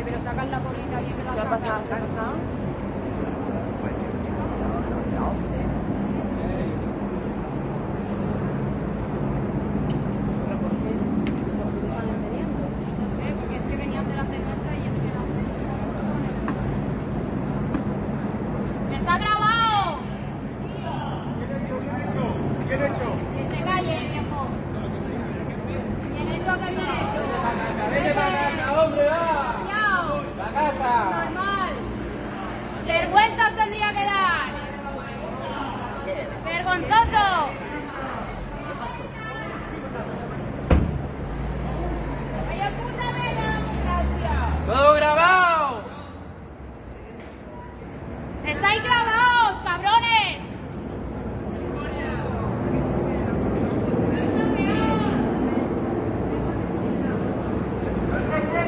pero sacan la colita bien que la ¿Qué ha sacan. pasado? ¿Qué ha pasado? ¿Pero por qué? ¿Por qué se están deteniendo? No sé, porque es que venían delante nuestra y es que no. ¡Está grabado! ¿Quién ha hecho? Que se calle, viejo. Bien hecho, que bien hecho. ¡Vete para casa, hombre, va! ¡Cuidado! ¡La casa! Normal. Vergüenza os tendría que dar. Vergonzoso.